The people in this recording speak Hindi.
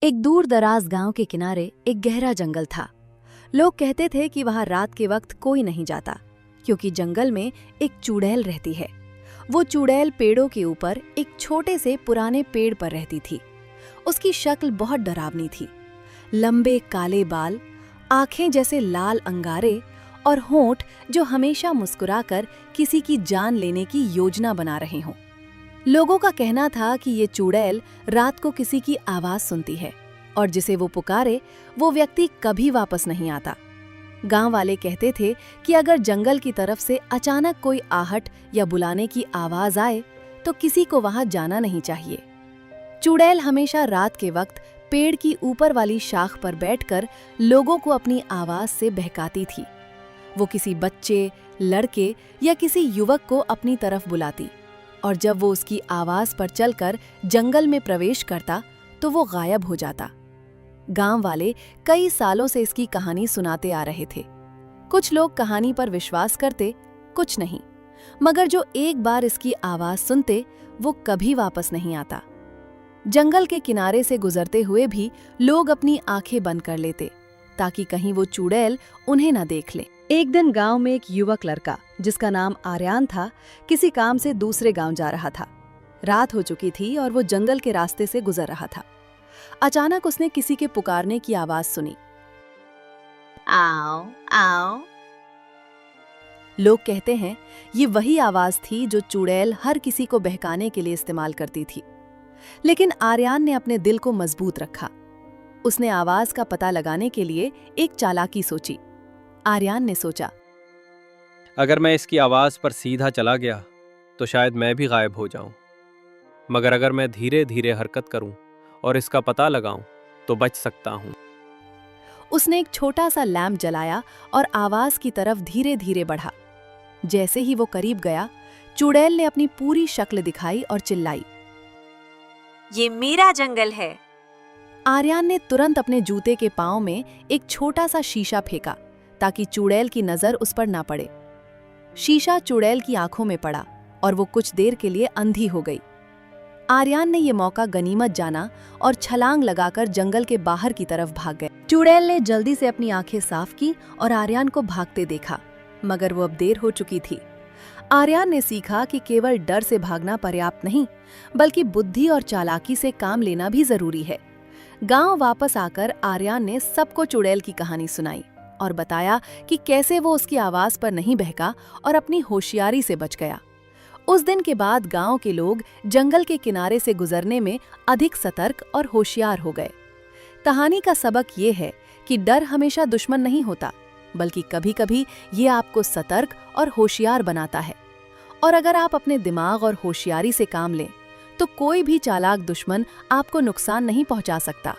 एक दूर दराज गांव के किनारे एक गहरा जंगल था। लोग कहते थे कि वहां रात के वक्त कोई नहीं जाता, क्योंकि जंगल में एक चुड़ैल रहती है। वो चुड़ैल पेड़ों के ऊपर एक छोटे से पुराने पेड़ पर रहती थी। उसकी शक्ल बहुत डरावनी थी। लंबे काले बाल, आंखें जैसे लाल अंगारे और होंठ जो हमेशा मुस्कुराकर किसी की जान लेने की योजना बना रहे हों। लोगों का कहना था कि ये चुड़ैल रात को किसी की आवाज सुनती है और जिसे वो पुकारे वो व्यक्ति कभी वापस नहीं आता। गांव वाले कहते थे कि अगर जंगल की तरफ से अचानक कोई आहट या बुलाने की आवाज आए तो किसी को वहां जाना नहीं चाहिए। चुड़ैल हमेशा रात के वक्त पेड़ की ऊपर वाली शाख पर बैठकर लोगों को अपनी आवाज से बहकाती थी। वो किसी बच्चे, लड़के या किसी युवक को अपनी तरफ बुलाती और जब वो उसकी आवाज पर चलकर जंगल में प्रवेश करता तो वो गायब हो जाता। गांव वाले कई सालों से इसकी कहानी सुनाते आ रहे थे। कुछ लोग कहानी पर विश्वास करते, कुछ नहीं, मगर जो एक बार इसकी आवाज सुनते वो कभी वापस नहीं आता। जंगल के किनारे से गुजरते हुए भी लोग अपनी आंखें बंद कर लेते ताकि कहीं वो चुड़ैल उन्हें न देख ले। एक दिन गांव में एक युवक लड़का जिसका नाम आर्यान था, किसी काम से दूसरे गांव जा रहा था। रात हो चुकी थी और वो जंगल के रास्ते से गुजर रहा था। अचानक उसने किसी के पुकारने की आवाज सुनी। आओ आओ। लोग कहते हैं ये वही आवाज थी जो चुड़ैल हर किसी को बहकाने के लिए इस्तेमाल करती थी। लेकिन आर्यान ने अपने दिल को मजबूत रखा। उसने आवाज का पता लगाने के लिए एक चालाकी सोची। आर्यान ने सोचा, अगर मैं इसकी आवाज पर सीधा चला गया तो शायद मैं भी गायब हो जाऊं, मगर अगर मैं धीरे धीरे हरकत करूं और इसका पता लगाऊं तो बच सकता हूं। उसने एक छोटा सा लैंप जलाया और आवाज की तरफ धीरे धीरे बढ़ा। जैसे ही वो करीब गया, चुड़ैल ने अपनी पूरी शक्ल दिखाई और चिल्लाई, ये मेरा जंगल है। आर्यान ने तुरंत अपने जूते के पांव में एक छोटा सा शीशा फेंका ताकि चुड़ैल की नजर उस पर ना पड़े। शीशा चुड़ैल की आंखों में पड़ा और वो कुछ देर के लिए अंधी हो गई। आर्यान ने ये मौका गनीमत जाना और छलांग लगाकर जंगल के बाहर की तरफ भाग गए। चुड़ैल ने जल्दी से अपनी आंखें साफ की और आर्यान को भागते देखा, मगर वो अब देर हो चुकी थी। आर्यान ने सीखा कि केवल डर से भागना पर्याप्त नहीं, बल्कि बुद्धि और चालाकी से काम लेना भी जरूरी है। गांव वापस आकर आर्यान ने सबको चुड़ैल की कहानी सुनाई और बताया कि कैसे वो उसकी आवाज पर नहीं बहका और अपनी होशियारी से बच गया। उस दिन के बाद गांव के लोग जंगल के किनारे से गुजरने में अधिक सतर्क और होशियार हो गए। कहानी का सबक ये है कि डर हमेशा दुश्मन नहीं होता, बल्कि कभी-कभी ये आपको सतर्क और होशियार बनाता है। और अगर आप अपने दिमाग और होशियारी से काम लें, तो कोई भी चालाक दुश्मन आपको नुकसान नहीं पहुंचा सकता।